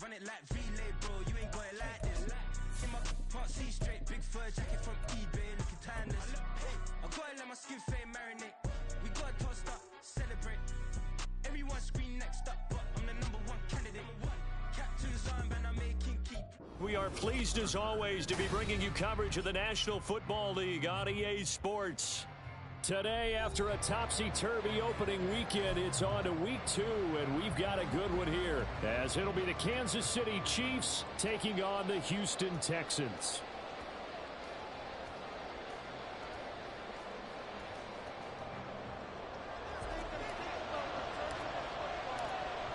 run it like relay, bro. You ain't got it like this. In my can't see straight, big fur jacket from eBay, looking timeless. Hey, I gotta let my skin fade marinate. We gotta toast up, celebrate. Everyone scream next up, but I'm the #1 candidate. Captain's armband, I'm making keep. We are pleased as always to be bringing you coverage of the National Football League on EA Sports. Today, after a topsy-turvy opening weekend, it's on to week 2, and we've got a good one here, as it'll be the Kansas City Chiefs taking on the Houston Texans.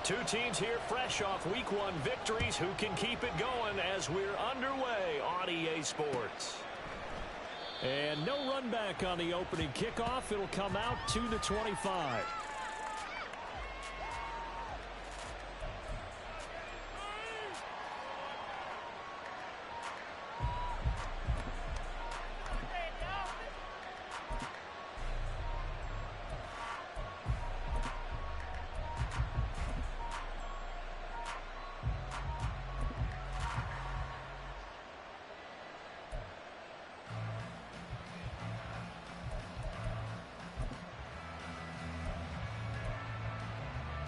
Two teams here fresh off week 1 victories. Who can keep it going as we're underway on EA Sports? And no run back on the opening kickoff. It'll come out to the 25.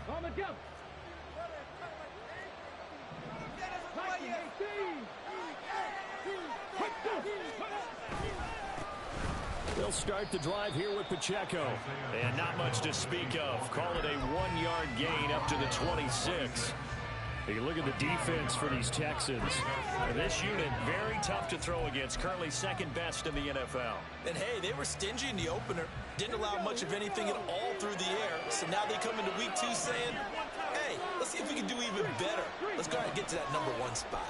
On the jump. They'll start the drive here with Pacheco. And not much to speak of. Call it a 1-yard gain up to the 26. You look at the defense for these Texans. And this unit, very tough to throw against. Currently second best in the NFL. And hey, they were stingy in the opener. Didn't allow much of anything at all through the air. So now they come into week 2 saying, hey, let's see if we can do even better. Let's go ahead and get to that #1 spot.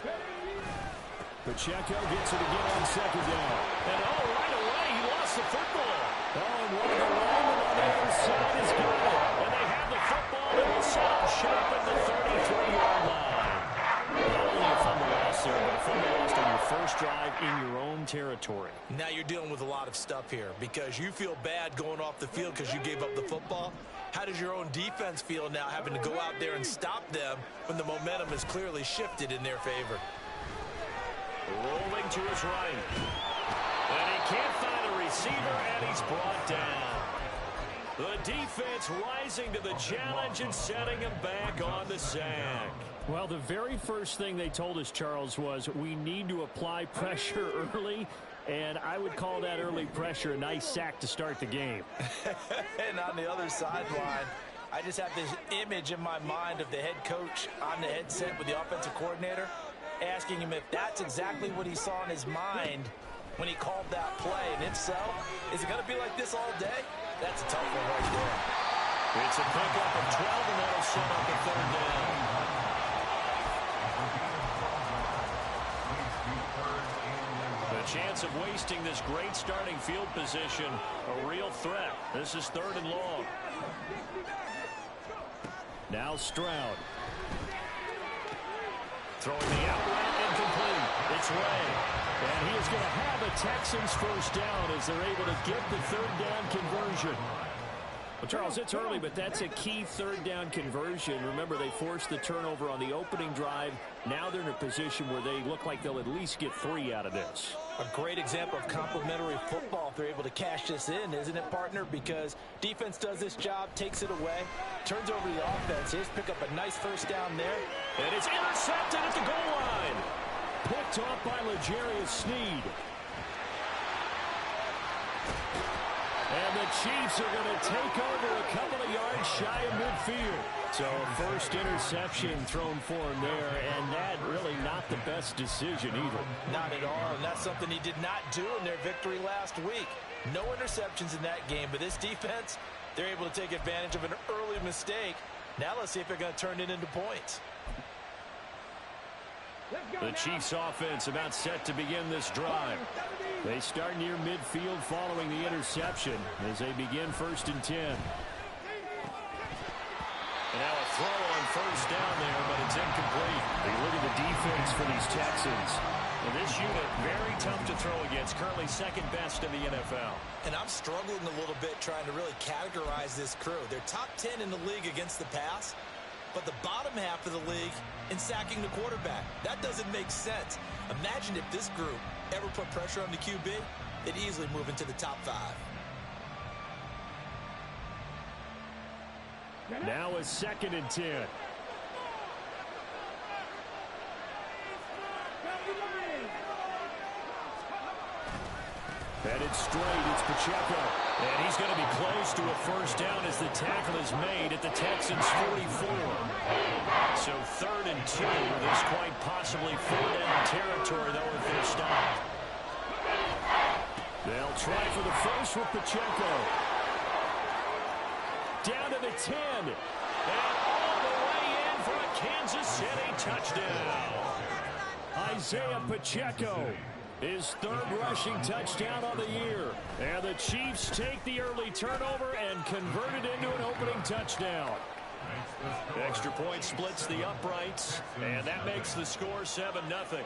Pacheco gets it again on second down. And right away, he lost the football. And one of the linemen on the other side has got it. And they have the football and will set up shop at the 33-yard line. Not only a fumble loss there, but a fumble lost on your first drive in your own territory. Now you're dealing with a lot of stuff here because you feel bad going off the field because you gave up the football. How does your own defense feel now having to go out there and stop them when the momentum is clearly shifted in their favor? Rolling to his right. And he can't find a receiver, and he's brought down. The defense rising to the challenge and setting him back on the sack. Well, the very first thing they told us, Charles, was we need to apply pressure early, and I would call that early pressure a nice sack to start the game. And on the other sideline, I just have this image in my mind of the head coach on the headset with the offensive coordinator, asking him if that's exactly what he saw in his mind when he called that play. And if so, is it going to be like this all day? That's a tough one right there. It's a pickup of 12, and that'll set up a 3rd down. The chance of wasting this great starting field position, a real threat. This is 3rd and long. Now Stroud. Throwing the out route incomplete. It's Ray. And he is going to have a Texans first down as they're able to get the 3rd down conversion. Well, Charles, it's early, but that's a key 3rd down conversion. Remember, they forced the turnover on the opening drive. Now they're in a position where they look like they'll at least get 3 out of this. A great example of complementary football if they're able to cash this in, isn't it, partner? Because defense does this job, takes it away, turns over the offense. Here's pick up a nice first down there. And it's intercepted at the goal line. Picked off by L'Jarius Sneed. And the Chiefs are going to take over a couple of yards shy of midfield. So first interception thrown for him there, and that really not the best decision either. Not at all, and that's something he did not do in their victory last week. No interceptions in that game, but this defense, they're able to take advantage of an early mistake. Now let's see if they're going to turn it into points. The Chiefs offense about set to begin this drive. They start near midfield following the interception as they begin 1st and 10. And now a throw on first down there, but it's incomplete. They look at the defense for these Texans. And this unit, very tough to throw against, currently 2nd best in the NFL. And I'm struggling a little bit trying to really categorize this crew. They're top 10 in the league against the pass. but the bottom half of the league in sacking the quarterback. That doesn't make sense. Imagine if this group ever put pressure on the QB, they'd easily move into the top 5. Now a 2nd and 10. Headed straight, it's Pacheco. And he's going to be close to a first down as the tackle is made at the Texans' 44. So 3rd and 2. This quite possibly 4-down territory, though, if they're stopped. They'll try for the first with Pacheco. Down to the 10. And all the way in for a Kansas City touchdown. Isaiah Pacheco, his 3rd rushing touchdown on the year. And the Chiefs take the early turnover and convert it into an opening touchdown. Extra point splits the uprights, and that makes the score 7-0.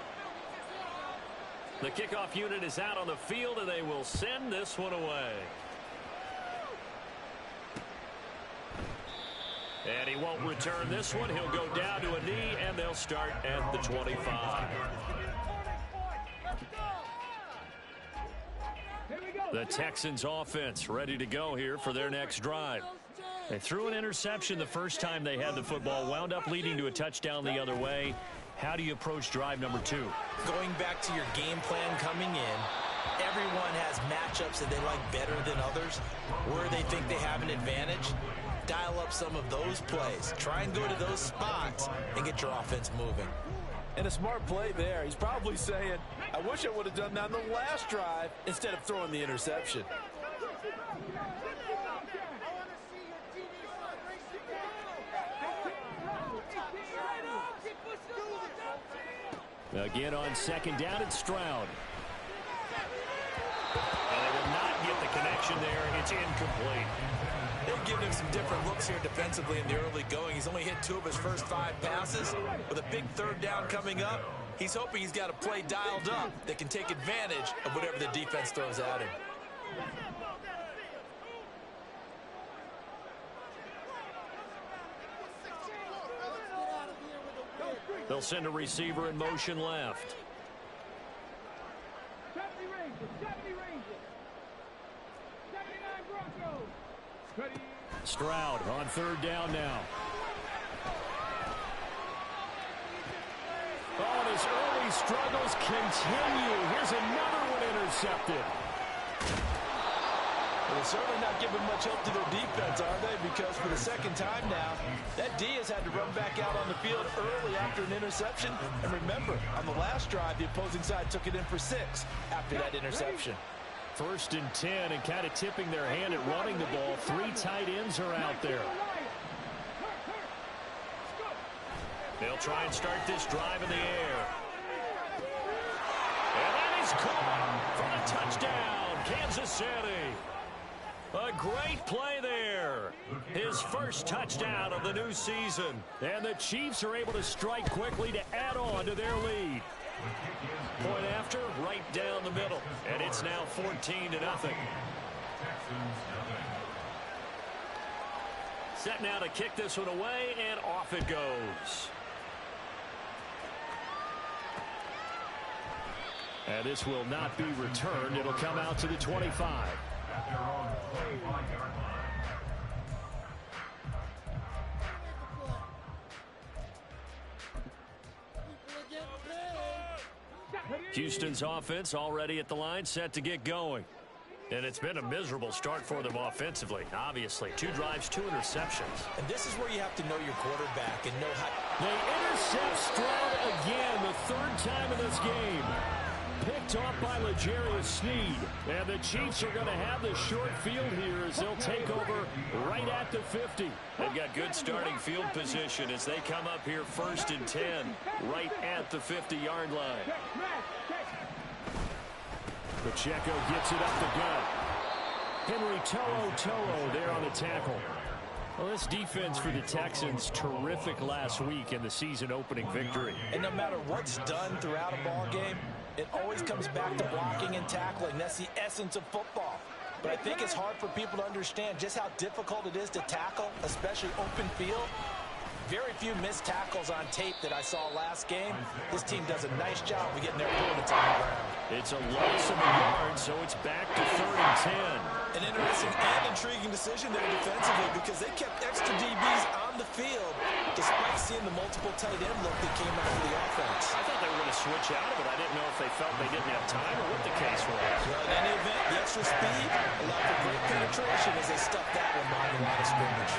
The kickoff unit is out on the field, and they will send this one away. And he won't return this one. He'll go down to a knee, and they'll start at the 25. The Texans offense ready to go here for their next drive. They threw an interception the first time they had the football, wound up leading to a touchdown the other way. How do you approach drive number 2? Going back to your game plan coming in, everyone has matchups that they like better than others. Where they think they have an advantage, dial up some of those plays. Try and go to those spots and get your offense moving. And a smart play there. He's probably saying, I wish I would have done that on the last drive instead of throwing the interception. Again on 2nd down, it's Stroud. And they will not get the connection there. It's incomplete. They've given him some different looks here defensively in the early going. He's only hit 2 of his first 5 passes. With a big 3rd down coming up, he's hoping he's got a play dialed up that can take advantage of whatever the defense throws at him. They'll send a receiver in motion left. 70 Rangers, 70 Rangers. 79 Broncos. Ready. Stroud on 3rd down now. Oh, and his early struggles continue. Here's another one intercepted. Well, they're certainly not giving much help to their defense, are they? Because for the 2nd time now, that D has had to run back out on the field early after an interception. And remember, on the last drive, the opposing side took it in for 6 after that interception. 1st and 10, and kind of tipping their hand at running the ball. 3 tight ends are out there. They'll try and start this drive in the air. And that is caught for a touchdown, Kansas City. A great play there. His first touchdown of the new season. And the Chiefs are able to strike quickly to add on to their lead. Point after, right down the middle. And it's now 14-0. Set now to kick this one away, and off it goes. And this will not be returned. It'll come out to the 25. Houston's offense already at the line, set to get going. And it's been a miserable start for them offensively, obviously. 2 drives, 2 interceptions. And this is where you have to know your quarterback and know how. They intercept Stroud again, the 3rd time in this game. Picked off by L'Jarius Sneed. And the Chiefs are going to have the short field here as they'll take over right at the 50. They've got good starting field position as they come up here 1st and 10, right at the 50-yard line. Pacheco gets it up the gut. Henry To'o there on the tackle. Well, this defense for the Texans, terrific last week in the season-opening victory. And no matter what's done throughout a ball game, it always comes back to blocking and tackling. That's the essence of football. But I think it's hard for people to understand just how difficult it is to tackle, especially open field. very few missed tackles on tape that I saw last game. This team does a nice job of getting their opponents on the ground. It's a loss of a yard, so it's back to 3rd and 10. An interesting and intriguing decision there defensively because they kept extra DBs on the field despite seeing the multiple tight end look that came out of the offense. I thought they were going to switch out of it. I didn't know if they felt they didn't have time or what the case was. Well, in any event, the extra speed allowed for great penetration as they stuffed that one behind the line of scrimmage.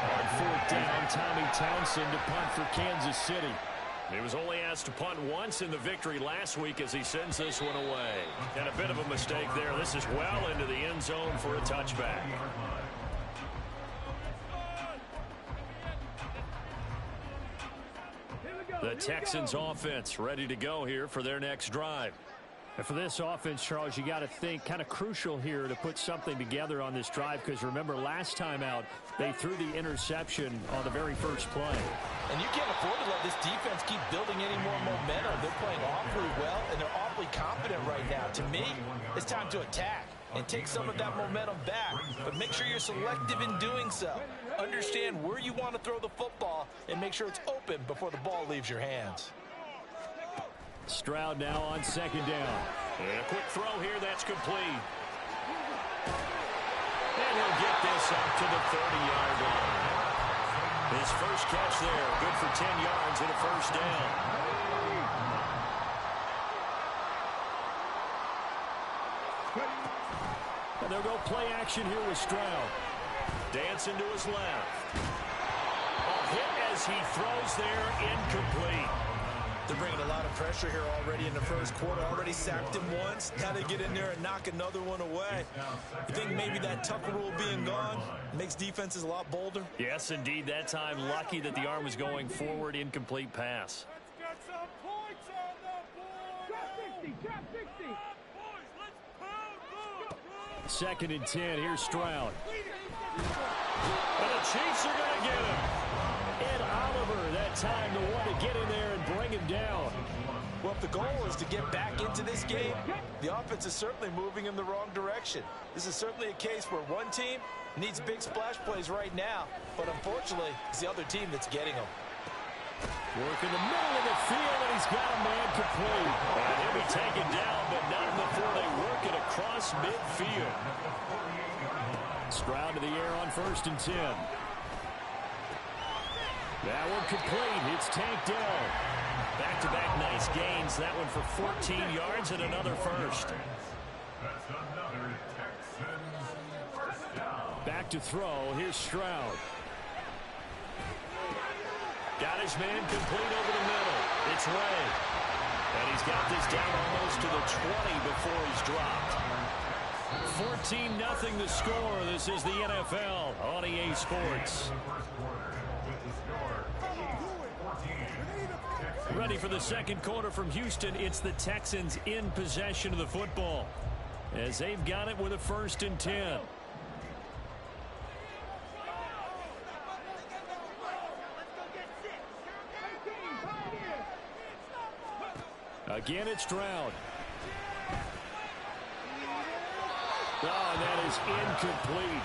On 4th down, Tommy Townsend to punt for Kansas City. He was only asked to punt once in the victory last week as he sends this one away. And a bit of a mistake there. This is well into the end zone for a touchback. The Texans offense ready to go here for their next drive. And for this offense, Charles, you got to think kind of crucial here to put something together on this drive because remember last time out they threw the interception on the very first play. And you can't afford to let this defense keep building any more momentum. They're playing awfully well and they're awfully confident right now. To me, it's time to attack and take some of that momentum back, but make sure you're selective in doing so. Understand where you want to throw the football and make sure it's open before the ball leaves your hands. Stroud now on 2nd down. And a quick throw here, that's complete. And he'll get this up to the 30-yard line. His first catch there, good for 10 yards and a first down. And they'll go play action here with Stroud. Dancing to his left. A hit as he throws there, incomplete. They're bringing a lot of pressure here already in the first quarter. Already sacked him once. Now they get in there and knock another one away. You think maybe that Tucker rule being gone makes defenses a lot bolder? Yes, indeed. That time, lucky that the arm was going forward, incomplete pass. Let's get some points on the board. Drop 60. Boys, let's pound. 2nd and 10. Here's Stroud. And the Chiefs are going to get him. Ed Oliver that time the one to get in there and bring him down. Well, if the goal is to get back into this game, the offense is certainly moving in the wrong direction. This is certainly a case where one team needs big splash plays right now, but unfortunately, it's the other team that's getting them. Work in the middle of the field, and he's got a man complete. And he'll be taken down, but not before they work it across midfield. Stroud to the air on 1st and 10. That one complete. It's tanked down. Back-to-back nice gains. That one for 14 yards and another first. Back to throw. Here's Stroud. Got his man complete over the middle. It's Ray. And he's got this down almost to the 20 before he's dropped. 14-0 the score. This is the NFL on EA Sports. Ready for the second quarter from Houston. It's the Texans in possession of the football as they've got it with a 1st and 10. Again, it's Stroud. Oh, and that is incomplete.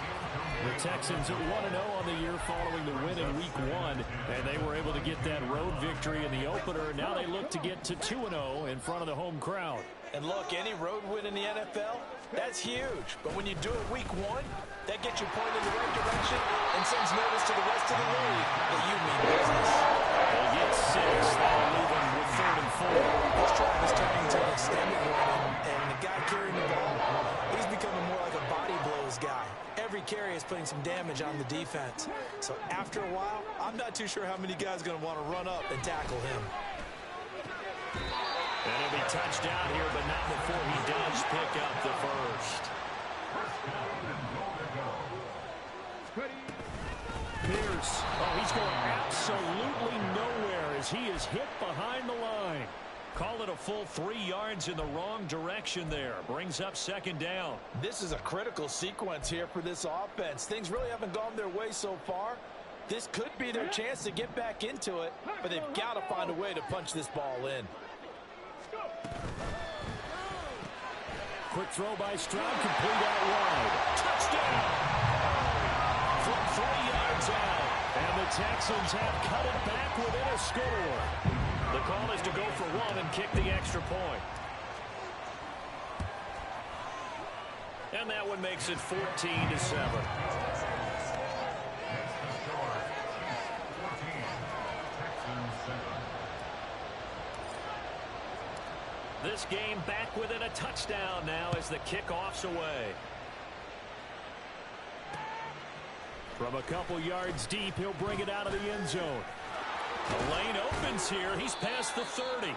The Texans at 1-0 on the year following the win in Week 1, and they were able to get that road victory in the opener. Now they look to get to 2-0 in front of the home crowd. And look, any road win in the NFL, that's huge. But when you do it Week 1, that gets you pointed in the right direction and sends notice to the rest of the league that you mean business. They get 6. That'll leave them with 3rd and 4. This drive is turning into an extended one, and the guy carrying the ball, he's becoming more like a body blows guy. Every carry is putting some damage on the defense. So after a while, I'm not too sure how many guys are going to want to run up and tackle him. And he'll be touched down here, but not before he does pick up the first. Pierce. Oh, he's going absolutely nowhere as he is hit behind the line. Call it a full 3 yards in the wrong direction there. Brings up 2nd down. This is a critical sequence here for this offense. Things really haven't gone their way so far. This could be their chance to get back into it, but they've got to find a way to punch this ball in. Quick throw by Stroud, complete out wide. Touchdown! From 3 yards out. And the Texans have cut it back within a score. The call is to go for one and kick the extra point. And that one makes it 14-7. This game back within a touchdown now as the kickoff's away. From a couple yards deep, he'll bring it out of the end zone. The lane opens here. He's past the 30.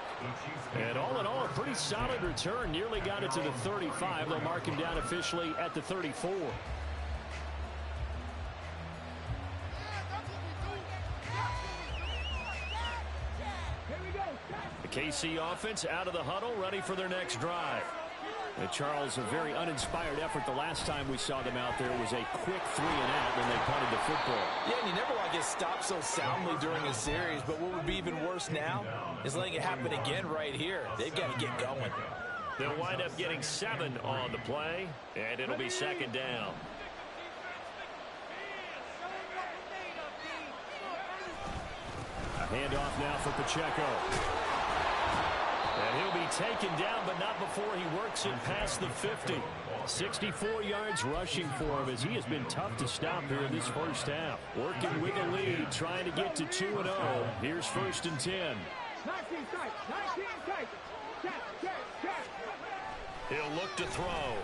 And all in all, a pretty solid return. Nearly got it to the 35. They'll mark him down officially at the 34. The KC offense out of the huddle, ready for their next drive. And Charles, a very uninspired effort. The last time we saw them out there was a quick 3-and-out when they punted the football. Yeah, and you never want to get stopped so soundly during a series, but what would be even worse now is letting it happen again right here. They've got to get going. They'll wind up getting 7 on the play, and it'll be second down. A handoff now for Pacheco. And he'll be taken down, but not before he works it past the 50. 64 yards rushing for him as he has been tough to stop here in this first half. Working with the lead, trying to get to 2-0. Here's 1st and 10. 19 tight, 19 tight. Check. He'll look to throw.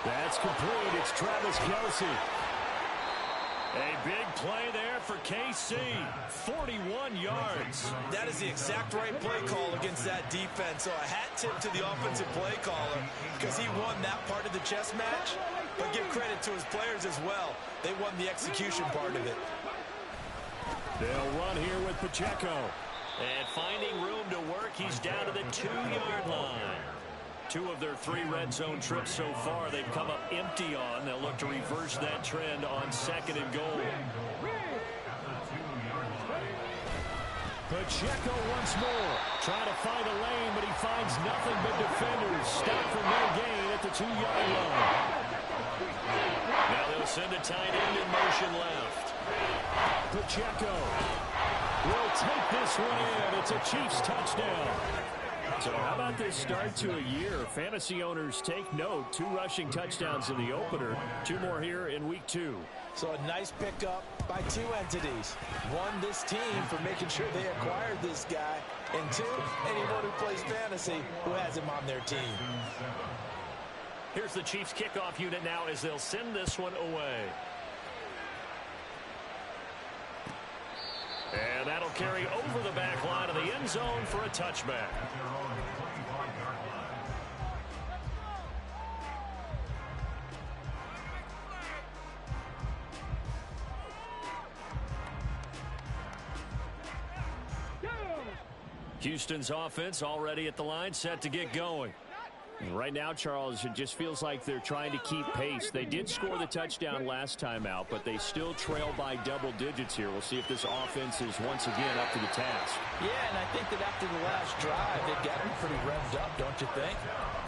That's complete. It's Travis Kelce. A big play there for KC. 41 yards. That is the exact right play call against that defense. So a hat tip to the offensive play caller because he won that part of the chess match. But give credit to his players as well. They won the execution part of it. They'll run here with Pacheco. And finding room to work, he's down to the 2-yard line. 2 of their 3 red zone trips so far they've come up empty on. They'll look to reverse that trend on 2nd and goal. Pacheco once more. Trying to find a lane, but he finds nothing but defenders. Stop for no gain at the 2-yard line. Now they'll send a tight end in motion left. Pacheco will take this one in. It's a Chiefs touchdown. So how about this start to a year? Fantasy owners take note. 2 rushing touchdowns in the opener. 2 more here in week 2. So a nice pickup by 2 entities. 1, this team for making sure they acquired this guy. And 2, anyone who plays fantasy who has him on their team. Here's the Chiefs kickoff unit now as they'll send this one away. And that'll carry over the back line of the end zone for a touchback. Houston's offense already at the line, set to get going. And right now, Charles, it just feels like they're trying to keep pace. They did score the touchdown last time out, but they still trail by double digits here. We'll see if this offense is once again up to the task. Yeah, and I think that after the last drive, they got them pretty revved up, don't you think?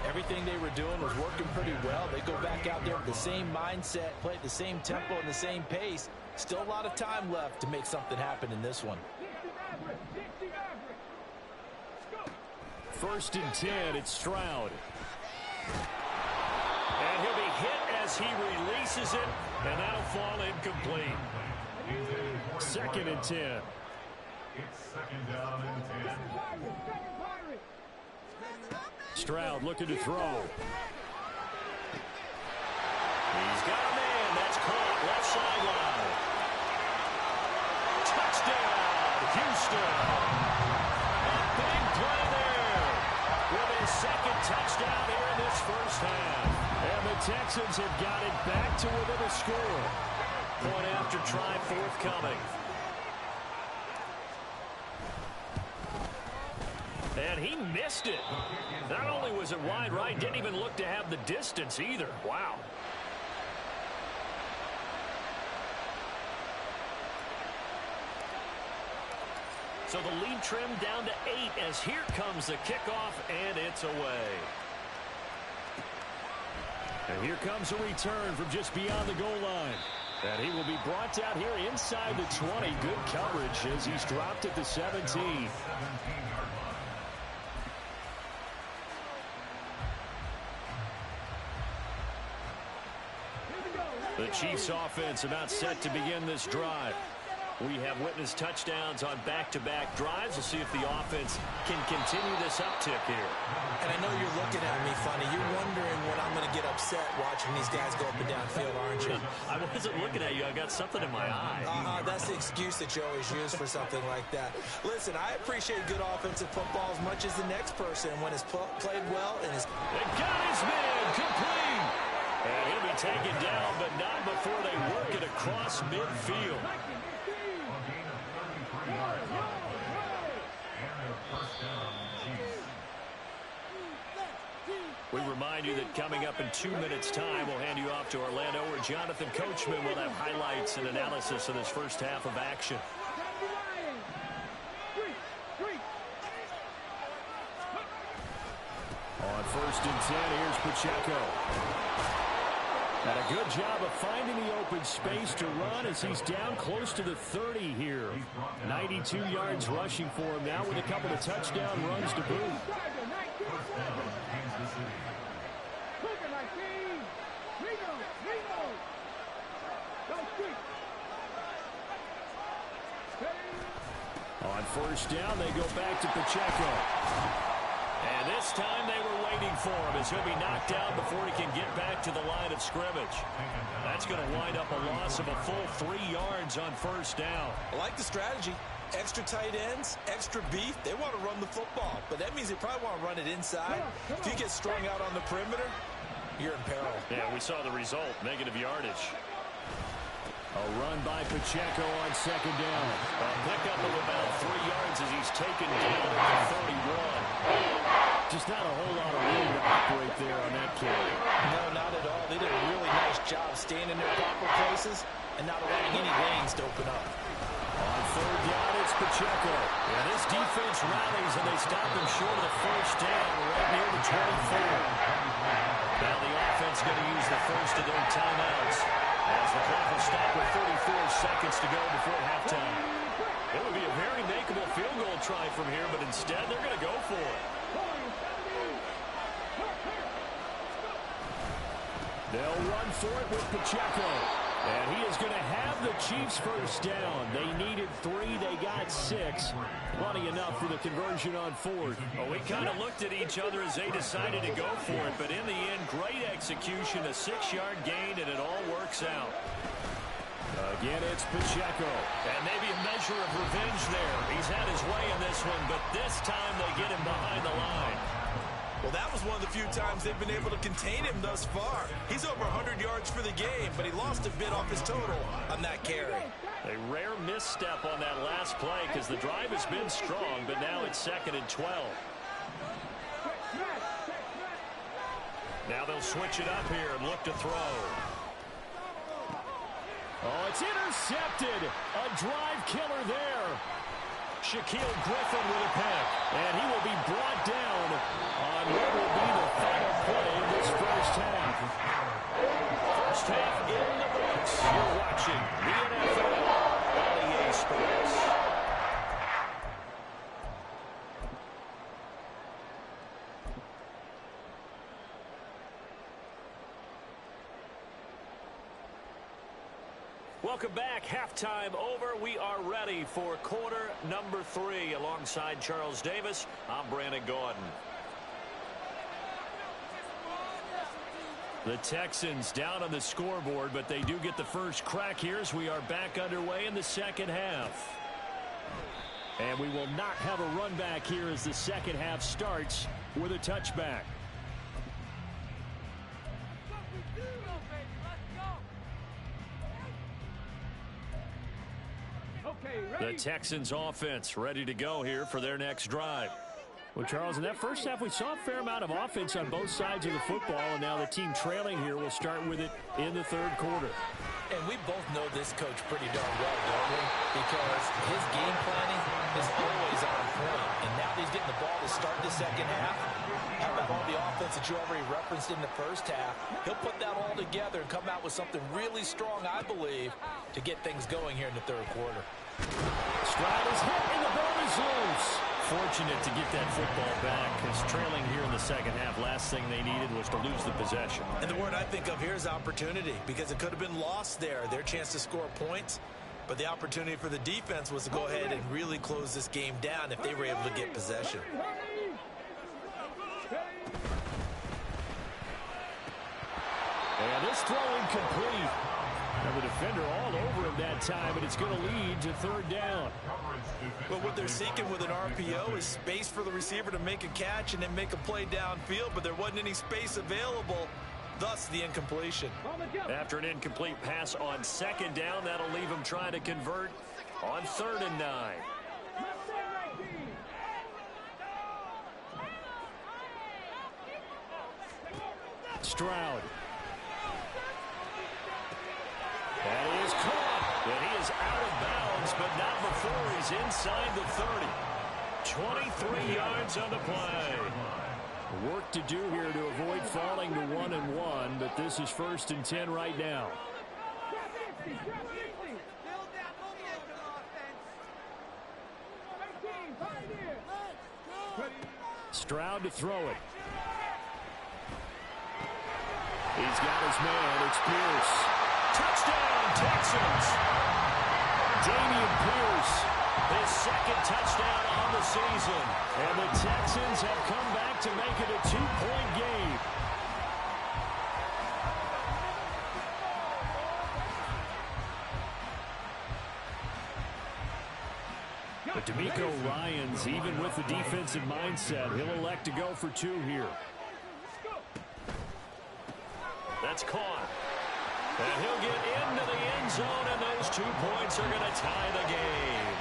Everything they were doing was working pretty well. They go back out there with the same mindset, play at the same tempo and the same pace. Still a lot of time left to make something happen in this one. 1st and 10, it's Stroud. And he'll be hit as he releases it, and that'll fall incomplete. 2nd and 10. It's 2nd down and 10. Stroud looking to throw. He's got a man. That's caught left sideline. Touchdown, Houston. A big play there with his 2nd touchdown here in this first half. And the Texans have got it back to within a score. Point after try forthcoming. And he missed it. Not only was it wide right, didn't even look to have the distance either. Wow. So the lead trimmed down to 8 as here comes the kickoff, and it's away. And here comes a return from just beyond the goal line. And he will be brought down here inside the 20. Good coverage as he's dropped at the 17. The Chiefs offense about set to begin this drive. We have witnessed touchdowns on back-to-back drives. We'll see if the offense can continue this uptick here. And I know you're looking at me funny. You're wondering when I'm going to get upset watching these guys go up and down field, aren't you? I wasn't looking at you. I got something in my eye. That's the excuse that you always use for something like that. Listen, I appreciate good offensive football as much as the next person when it's played well and is. They got his man complete. And he'll be taken down, but not before they work it across midfield. We remind you that coming up in 2 minutes' time, we'll hand you off to Orlando, where Jonathan Coachman will have highlights and analysis of this first half of action. On 1st and 10, here's Pacheco. And a good job of finding the open space to run as he's down close to the 30 here. 92 yards rushing for him now with a couple of touchdown runs to boot. On 1st down, they go back to Pacheco. And this time they were waiting for him as he'll be knocked down before he can get back to the line of scrimmage. That's going to wind up a loss of a full 3 yards on 1st down. I like the strategy. Extra tight ends, extra beef. They want to run the football, but that means they probably want to run it inside. If you get strung out on the perimeter, you're in peril. Yeah, we saw the result, negative yardage. A run by Pacheco on 2nd down. A pickup of about 3 yards as he's taken down at the 31. Just not a whole lot of room to operate there on that carry. No, not at all. They did a really nice job staying in their proper places and not allowing any lanes to open up. On 3rd down, it's Pacheco. And this defense rallies, and they stop him short of the 1st down right near the 24. Now the offense going to use the first of their timeouts as the clock will stop with 34 seconds to go before halftime. It would be a very makeable field goal try from here, but instead they're going to go for it. They'll run for it with Pacheco. And he is going to have the Chiefs 1st down. They needed 3. They got 6. Plenty enough for the conversion on 4th. Well, we kind of looked at each other as they decided to go for it. But in the end, great execution, a 6-yard gain, and it all works out. Again, it's Pacheco. And maybe a measure of revenge there. He's had his way in this one, but this time they get him behind the line. Well, that was one of the few times they've been able to contain him thus far. He's over 100 yards for the game, but he lost a bit off his total on that carry. A rare misstep on that last play because the drive has been strong, but now it's 2nd and 12. Now they'll switch it up here and look to throw. Oh, it's intercepted. A drive killer there. Shaquille Griffin with a pick. And he will be brought down on what will be the final play of this first half. First half in the books. You're watching the NFL on EA Sports. Welcome back. Halftime over. We are ready for quarter number 3. Alongside Charles Davis, I'm Brandon Gordon. The Texans down on the scoreboard, but they do get the first crack here as we are back underway in the second half. And we will not have a run back here as the second half starts with a touchback. The Texans offense ready to go here for their next drive. Well, Charles, in that first half, we saw a fair amount of offense on both sides of the football, and now the team trailing here will start with it in the 3rd quarter. And we both know this coach pretty darn well, don't we? Because his game planning is always on point. And now that he's getting the ball to start the second half, how about all the offense that you already referenced in the first half? He'll put that all together and come out with something really strong, I believe, to get things going here in the third quarter. Stroud is hit and the ball is loose. Fortunate to get that football back, because trailing here in the second half, last thing they needed was to lose the possession. And the word I think of here is opportunity, because it could have been lost there, their chance to score points. But the opportunity for the defense was to go ahead and really close this game down if they were able to get possession. And this throw incomplete. Now the defender all over him that time, but it's going to lead to third down. But what they're seeking with an RPO is space for the receiver to make a catch and then make a play downfield, but there wasn't any space available, thus the incompletion. After an incomplete pass on second down, that'll leave him trying to convert on 3rd and 9. Stroud. That is caught. And he is out of bounds, but not before he's inside the 30. 23 yards on the play. Work to do here to avoid falling to 1-1, but this is 1st and 10 right now. Stroud to throw it. He's got his man. It's Pierce. Touchdown, Texans. Dameon Pierce, his second touchdown on the season. And the Texans have come back to make it a 2-point game. But DeMeco Ryans, even with the defensive mindset, he'll elect to go for 2 here. That's caught. And he'll get into the end zone, and those 2 points are going to tie the game.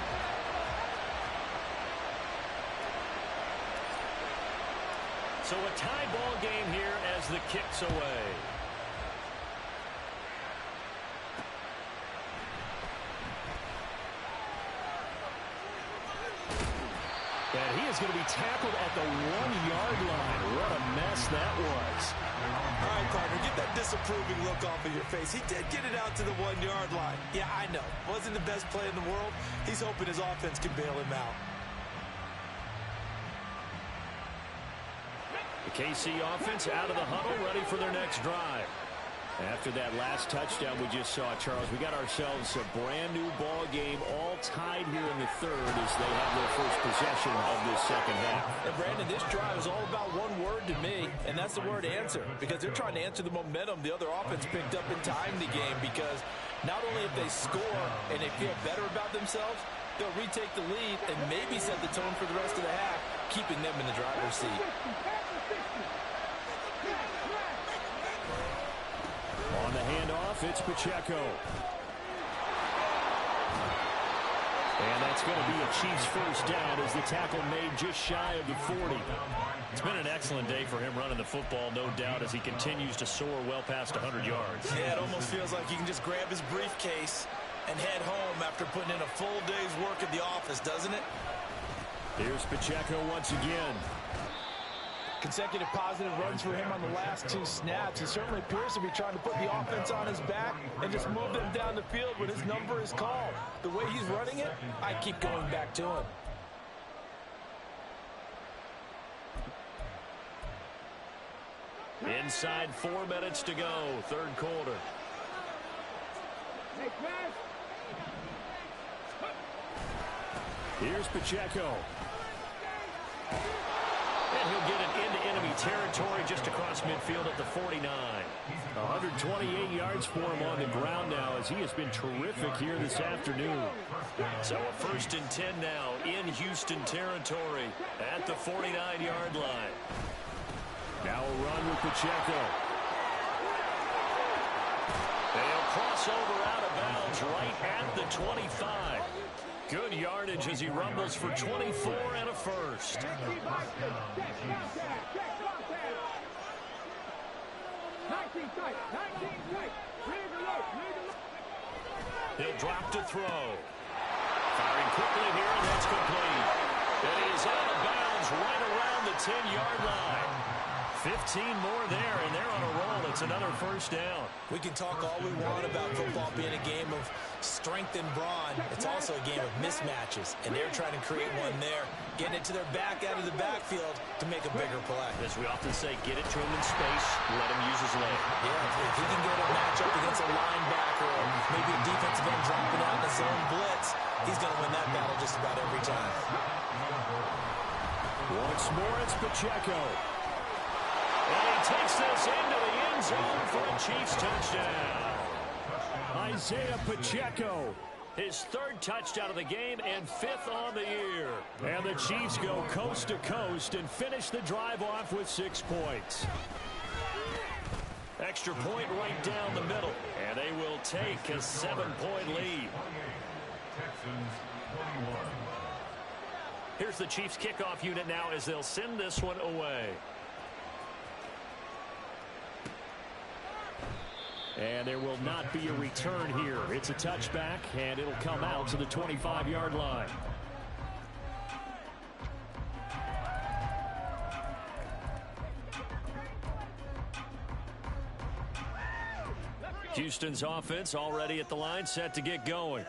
So a tie ball game here as the kick's away. And he is going to be tackled at the 1-yard line. What a mess that was. All right, partner, get that disapproving look off of your face. He did get it out to the 1-yard line. Yeah, I know. Wasn't the best play in the world. He's hoping his offense can bail him out. The KC offense out of the huddle, ready for their next drive. After that last touchdown we just saw, Charles, we got ourselves a brand-new ball game, all tied here in the third as they have their first possession of this second half. And, Brandon, this drive is all about one word to me, and that's the word answer, because they're trying to answer the momentum the other offense picked up in tying the game, because not only if they score and they feel better about themselves, they'll retake the lead and maybe set the tone for the rest of the half, keeping them in the driver's seat. On the handoff, it's Pacheco. And that's going to be a Chiefs first down as the tackle made just shy of the 40. It's been an excellent day for him running the football, no doubt, as he continues to soar well past 100 yards. Yeah, it almost feels like he can just grab his briefcase and head home after putting in a full day's work at the office, doesn't it? Here's Pacheco once again. Consecutive positive runs for him on the last 2 snaps. He certainly appears to be trying to put the offense on his back and just move them down the field when his number is called. The way he's running it, I keep going back to him. Inside 4 minutes to go, third quarter. Here's Pacheco. And he'll get it into enemy territory just across midfield at the 49. 128 yards for him on the ground now as he has been terrific here this afternoon. So a 1st and 10 now in Houston territory at the 49-yard line. Now a run with Pacheco. They'll cross over out of bounds right at the 25. Good yardage as he rumbles for 24 and a first. He'll drop to throw. Firing quickly here, and that's complete. And he is out of bounds right around the 10-yard line. 15 more there, and they're on a roll. It's another first down. We can talk all we want about football being a game of strength and brawn. It's also a game of mismatches, and they're trying to create one there, getting it to their back out of the backfield to make a bigger play. As we often say, get it to him in space, let him use his leg. Yeah, if he can get a matchup against a linebacker or maybe a defensive end dropping out in a zone blitz, he's going to win that battle just about every time. Once more, it's Pacheco. And he takes this into the end zone for a Chiefs touchdown. Isaiah Pacheco. His third touchdown of the game and fifth on the year. And the Chiefs go coast to coast and finish the drive off with 6 points. Extra point right down the middle. And they will take a 7-point lead. Here's the Chiefs kickoff unit now as they'll send this one away. And there will not be a return here. It's a touchback, and it'll come out to the 25-yard line. Houston's offense already at the line, set to get going.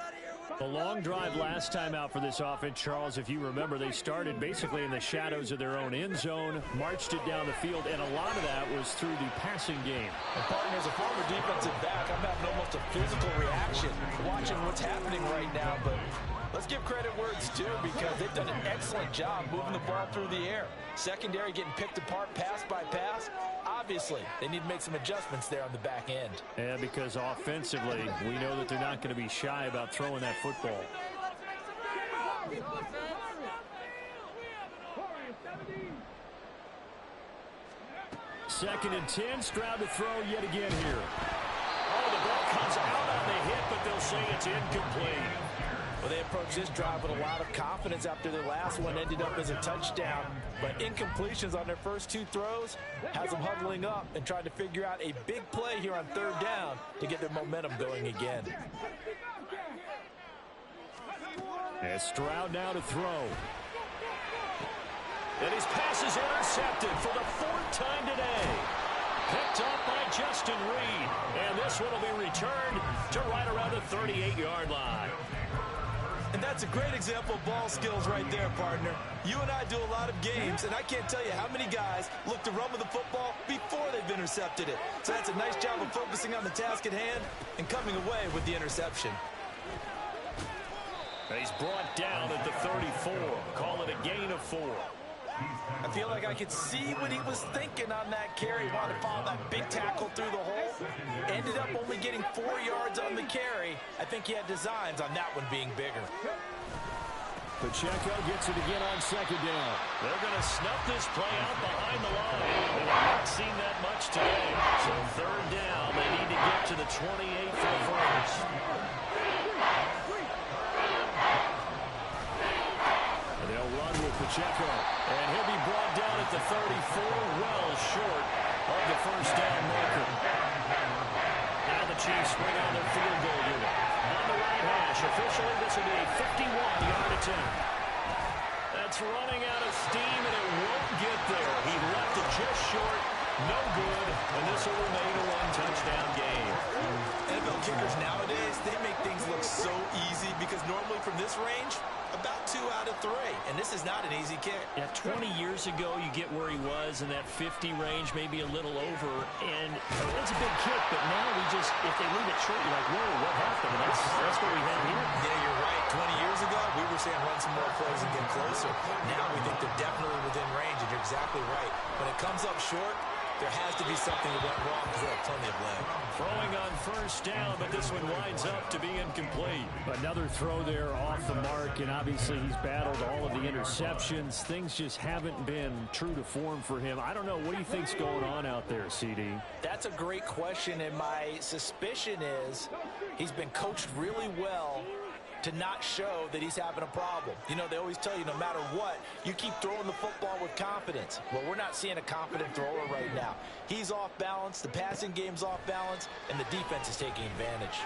The long drive last time out for this offense, Charles, if you remember, they started basically in the shadows of their own end zone, marched it down the field, and a lot of that was through the passing game. And partner, as a former defensive back, I'm having almost a physical reaction watching what's happening right now. But let's give credit where it's due, because they've done an excellent job moving the ball through the air. Secondary getting picked apart pass by pass. Obviously, they need to make some adjustments there on the back end. And because offensively, we know that they're not going to be shy about throwing that football. Second and 10, Stroud to throw yet again here. Oh, the ball comes out on the hit, but they'll say it's incomplete. Well, they approached this drive with a lot of confidence after their last one ended up as a touchdown. But incompletions on their first 2 throws has them huddling up and trying to figure out a big play here on third down to get their momentum going again. And Stroud now to throw. And his pass is intercepted for the 4th time today. Picked up by Justin Reed. And this one will be returned to right around the 38-yard line. And that's a great example of ball skills right there, partner. You and I do a lot of games, and I can't tell you how many guys look to run with the football before they've intercepted it. So that's a nice job of focusing on the task at hand and coming away with the interception. He's brought down at the 34. Call it a gain of 4. I feel like I could see what he was thinking on that carry. Wanted to follow that big tackle through the hole. Ended up only getting 4 yards on the carry. I think he had designs on that one being bigger. Pacheco gets it again on second down. They're going to snuff this play out behind the line. And I've not seen that much today. So third down, they need to get to the 28 for the first. And they'll run with Pacheco. And he'll be brought down at the 34, well short of the first down marker. Now the Chiefs bring on their field goal unit. On the right hash, officially this will be a 51-yard attempt. That's running out of steam, and it won't get there. He left it just short, no good, and this will remain a 1-touchdown game. NFL kickers nowadays, they make things look so easy because normally from this range, about 2 out of 3. And this is not an easy kick. Yeah, 20 years ago, you get where he was in that 50 range, maybe a little over, and it's a big kick, but now we just, if they leave it short, you're like, whoa, what happened? And that's what we have here. Yeah, you're right. 20 years ago, we were saying run some more plays and get closer. Now we think they're definitely within range, and you're exactly right. When it comes up short, there has to be something that went wrong because they have plenty of leg. Throwing on first down, but this one winds up to be incomplete. Another throw there off the mark, and obviously he's battled all of the interceptions. Things just haven't been true to form for him. I don't know. What do you think's going on out there, CD? That's a great question, and my suspicion is he's been coached really well to not show that he's having a problem. You know, they always tell you no matter what, you keep throwing the football with confidence. Well, we're not seeing a confident thrower right now. He's off balance, the passing game's off balance, and the defense is taking advantage.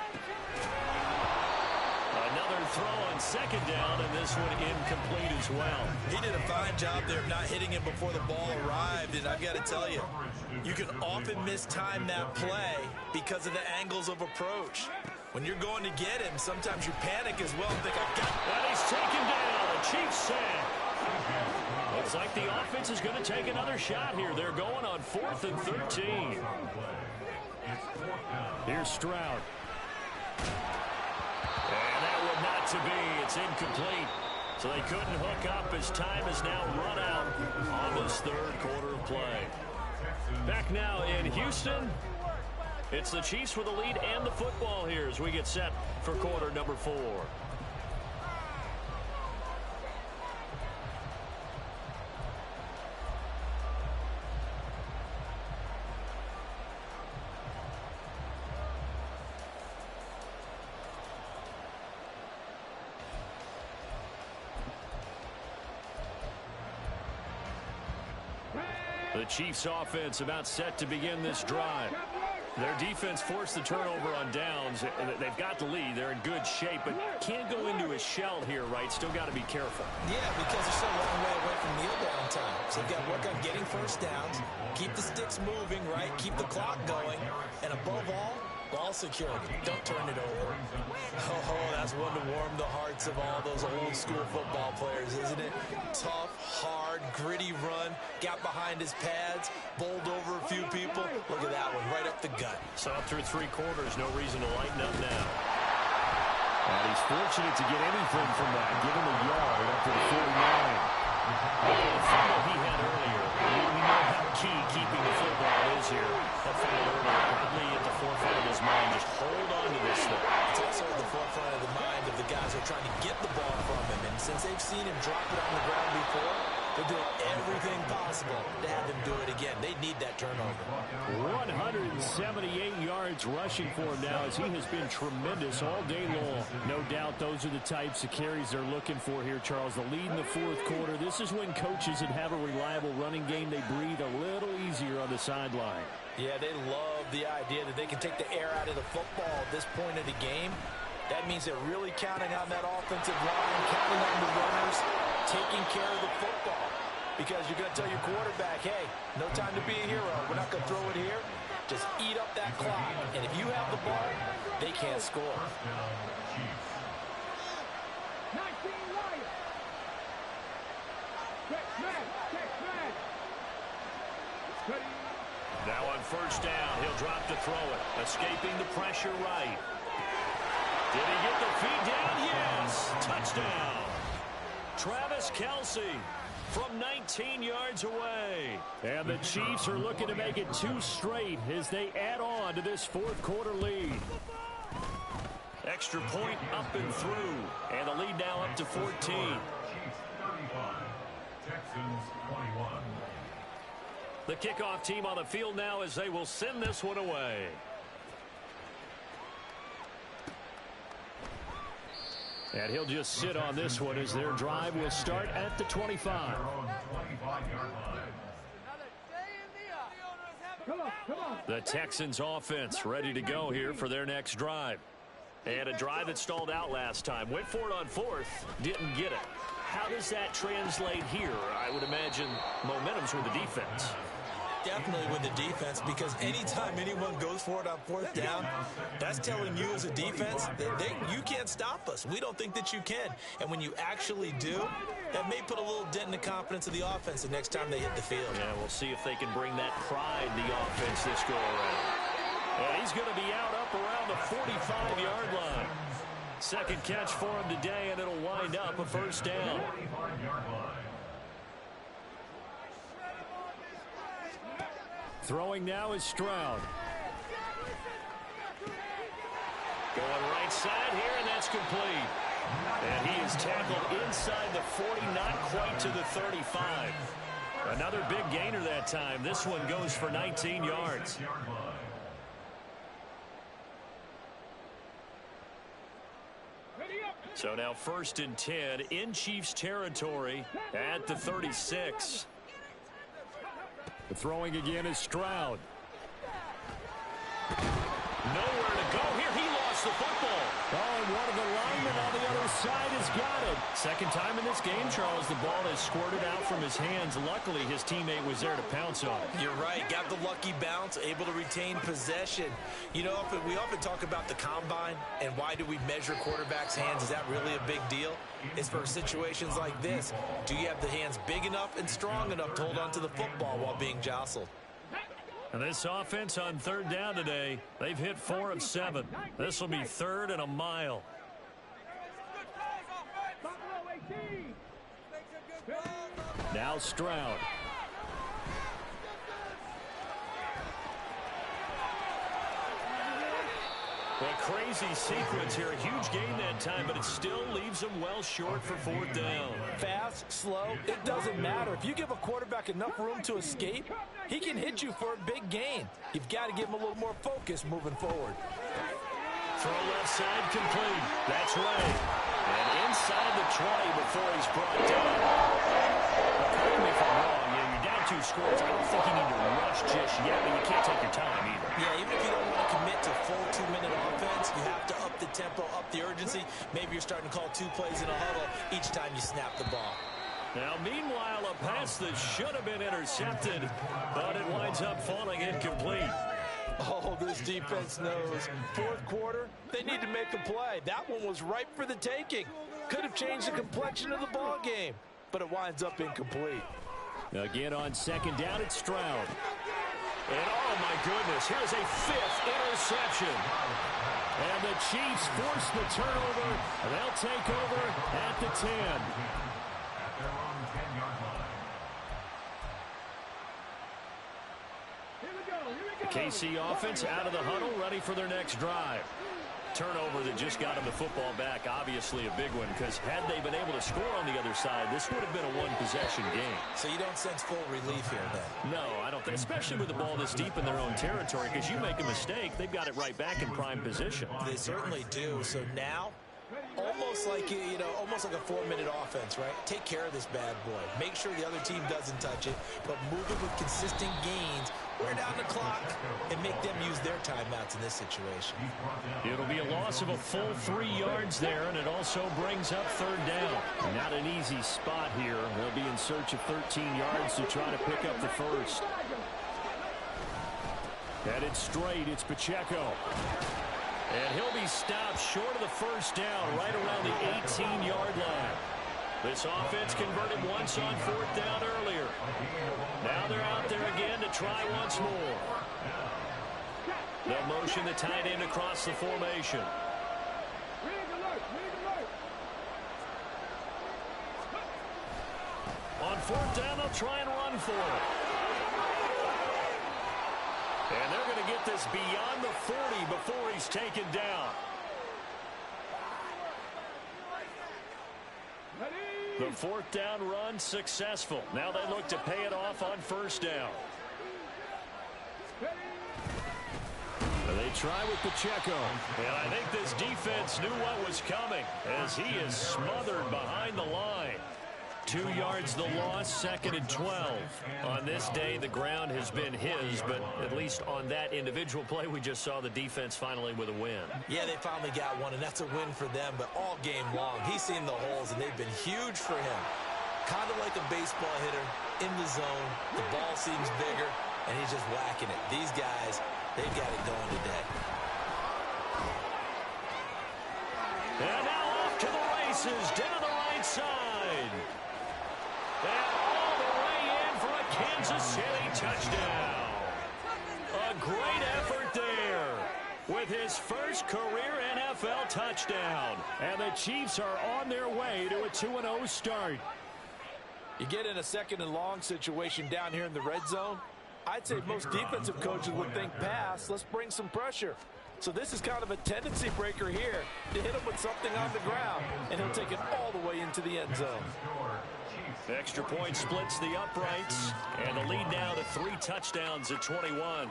on second down, and this one incomplete as well. He did a fine job there of not hitting him before the ball arrived, and I've got to tell you, you can often mistime that play because of the angles of approach. When you're going to get him, sometimes you panic as well and think, I've got him. And he's taken down. A Chiefs sack. Looks like the offense is going to take another shot here. They're going on 4th and 13. Here's Stroud. And that would not to be. It's incomplete. So they couldn't hook up as time is now run out on this third quarter of play. Back now in Houston. It's the Chiefs with the lead and the football here as we get set for quarter number 4. The Chiefs offense about set to begin this drive. Their defense forced the turnover on downs. They've got the lead. They're in good shape, but can't go into a shell here, right? Still got to be careful. Yeah, because they're still a long way away from kneel down time. So they've got to work on getting first downs, keep the sticks moving, right? Keep the clock going, and above all, ball security. Don't turn it over. Oh, that's one to warm the hearts of all those old school football players, isn't it? Tough, hard, gritty run, got behind his pads, bowled over a few people. Look at that one, right up the gut. So up through 3 quarters, no reason to lighten up now. And he's fortunate to get anything from that, given the yard up to the 49. The fumble he had earlier, we know how key keeping the football is here. That fumble earlier probably at the forefront of his mind. Just hold on to this thing. It's also at the forefront of the mind of the guys who are trying to get the ball from him. And since they've seen him drop it on the ground before, they're doing everything possible to have him do it again. They need that turnover. 178 yards rushing for him now as he has been tremendous all day long. No doubt those are the types of carries they're looking for here, Charles. The lead in the 4th quarter. This is when coaches that have a reliable running game, they breathe a little easier on the sideline. Yeah, they love the idea that they can take the air out of the football at this point of the game. That means they're really counting on that offensive line, counting on the runners, taking care of the football. Because you're going to tell your quarterback, hey, no time to be a hero. We're not going to throw it here. Just eat up that clock. And if you have the ball, they can't score. 19 Lions. Check man. Now on first down, he'll drop to throw it. Escaping the pressure right. Did he get the feet down? Yes. Touchdown. Travis Kelce from 19 yards away. And the Chiefs are looking to make it 2 straight as they add on to this 4th quarter lead. Extra point up and through. And the lead now up to 14. The kickoff team on the field now as they will send this one away. And he'll just sit on this one as their drive will start at the 25. Come on. The Texans offense ready to go here for their next drive. And a drive that stalled out last time. Went for it on 4th. Didn't get it. How does that translate here? I would imagine momentum's with the defense. Definitely with the defense, because anytime anyone goes for it on 4th down, that's telling you as a defense that you can't stop us. We don't think that you can. And when you actually do, that may put a little dent in the confidence of the offense the next time they hit the field. Yeah, we'll see if they can bring that pride the offense this go around. And he's going to be out up around the 45-yard line. Second catch for him today, and it'll wind up a first down. Throwing now is Stroud. Going right side here, and that's complete. And he is tackled inside the 40, not quite to the 35. Another big gainer that time. This one goes for 19 yards. So now 1st and 10 in Chiefs territory at the 36. The throwing again is Stroud. Nowhere to go here. He lost the football. Oh, and one of the linemen on the other side has got it. Second time in this game, Charles, the ball has squirted out from his hands. Luckily, his teammate was there to pounce on it. You're right. Got the lucky bounce, able to retain possession. You know, we often talk about the combine and why do we measure quarterbacks' hands. Is that really a big deal? It's for situations like this. Do you have the hands big enough and strong enough to hold on to the football while being jostled? And this offense on third down today, they've hit 4 of 7. This will be 3rd and a mile. Now Stroud. A crazy sequence here. A huge gain that time, but it still leaves them well short for 4th down. Fast, slow, it doesn't matter. If you give a quarterback enough room to escape, he can hit you for a big gain. You've got to give him a little more focus moving forward. Throw left side complete. That's right. And inside the 20 before he's brought down. Correct me if I'm wrong. Yeah, you're down 2 scores. I don't think you need to rush just yet, but you can't take your time either. Yeah, even if you don't want to commit to full 2-minute offense, you have to up the tempo, up the urgency. Maybe you're starting to call 2 plays in a huddle each time you snap the ball. Now, meanwhile, a pass that should have been intercepted, but it winds up falling incomplete. Oh, this defense knows. 4th quarter, they need to make a play. That one was ripe for the taking. Could have changed the complexion of the ball game, but it winds up incomplete. Again on 2nd down, it's Stroud. And oh my goodness, here's a 5th interception. And the Chiefs force the turnover. They'll take over at the 10. The KC offense out of the huddle, ready for their next drive. Turnover that just got them the football back, obviously a big one, because had they been able to score on the other side, this would have been a one-possession game. So you don't sense full relief here, then? No, I don't think, especially with the ball this deep in their own territory, because you make a mistake, they've got it right back in prime position. They certainly do. So now, almost like, almost like a 4-minute offense, right? Take care of this bad boy. Make sure the other team doesn't touch it, but move it with consistent gains. Wear down the clock and make them use their timeouts in this situation. It'll be a loss of a full 3 yards there, and it also brings up 3rd down. Not an easy spot here. They'll be in search of 13 yards to try to pick up the first. Headed straight, it's Pacheco. And he'll be stopped short of the 1st down, right around the 18-yard line. This offense converted once on 4th down earlier. Now they're out there again to try once more. They'll motion the tight end across the formation. On 4th down, they'll try and run for it. And they're going to get this beyond the 40 before he's taken down. The 4th down run successful. Now they look to pay it off on 1st down. They try with Pacheco. And I think this defense knew what was coming as he is smothered behind the line. 2 yards the loss, 2nd and 12. On this day, the ground has been his, but at least on that individual play, we just saw the defense finally with a win. Yeah, they finally got one, and that's a win for them, but all game long, he's seen the holes, and they've been huge for him. Kind of like a baseball hitter in the zone. The ball seems bigger, and he's just whacking it. These guys, they've got it going today. And now off to the races, down the right side. And all the way in for a Kansas City touchdown. A great effort there with his first career NFL touchdown. And the Chiefs are on their way to a 2-0 start. You get in a 2nd and long situation down here in the red zone, I'd say most defensive coaches would think pass, let's bring some pressure. So this is kind of a tendency breaker here to hit him with something on the ground, and he'll take it all the way into the end zone. Extra point splits the uprights, and the lead now to 3 touchdowns at 21.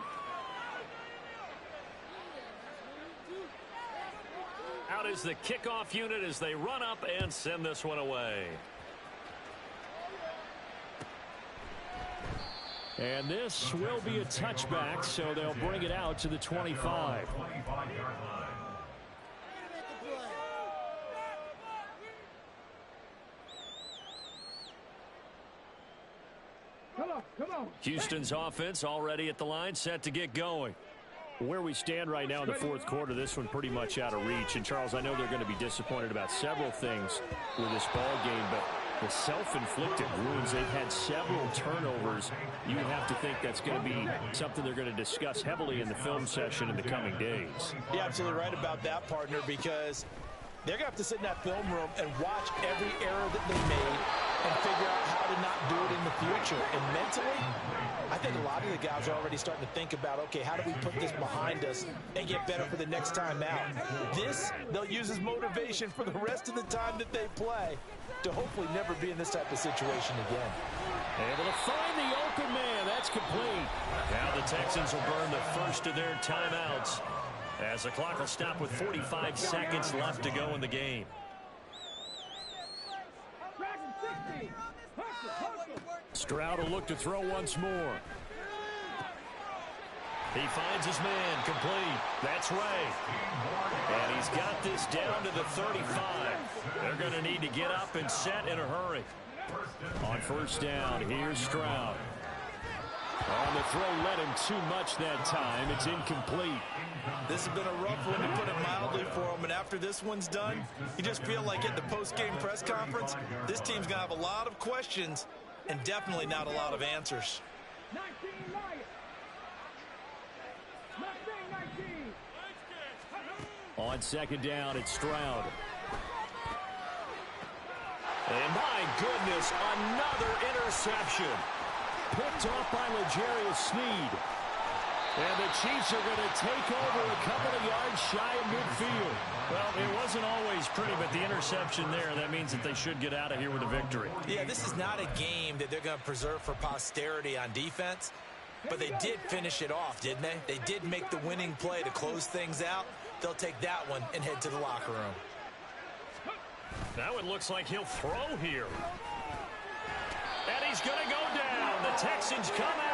Out is the kickoff unit as they run up and send this one away. And this will be a touchback, so they'll bring it out to the 25. Houston's offense already at the line, set to get going. Where we stand right now in the fourth quarter, this one pretty much out of reach. And, Charles, I know they're going to be disappointed about several things with this ball game, but the self-inflicted wounds, they've had several turnovers. You have to think that's going to be something they're going to discuss heavily in the film session in the coming days. You're absolutely right about that, partner, because they're going to have to sit in that film room and watch every error that they made and figure out how to not do it in the future. And mentally, I think a lot of the guys are already starting to think about, okay, how do we put this behind us and get better for the next time out? This, they'll use as motivation for the rest of the time that they play to hopefully never be in this type of situation again. Able to find the open man. That's complete. Now the Texans will burn the first of their timeouts as the clock will stop with 45 seconds left to go in the game. Stroud will look to throw once more. He finds his man, complete. That's Ray. And he's got this down to the 35. They're going to need to get up and set in a hurry. On first down, here's Stroud. On the throw, led him too much that time. It's incomplete. This has been a rough one, to put it mildly, for him. And after this one's done, you just feel like at the post-game press conference, this team's going to have a lot of questions and definitely not a lot of answers. 19 Lions. 19. On second down, it's Stroud. And my goodness, another interception. Picked off by L'Jarius Sneed. And the Chiefs are going to take over a couple of yards shy of midfield. Well, it wasn't always pretty, but the interception there, that means that they should get out of here with a victory. Yeah, this is not a game that they're going to preserve for posterity on defense, but they did finish it off, didn't they? They did make the winning play to close things out. They'll take that one and head to the locker room. Now it looks like he'll throw here. And he's going to go down. The Texans come out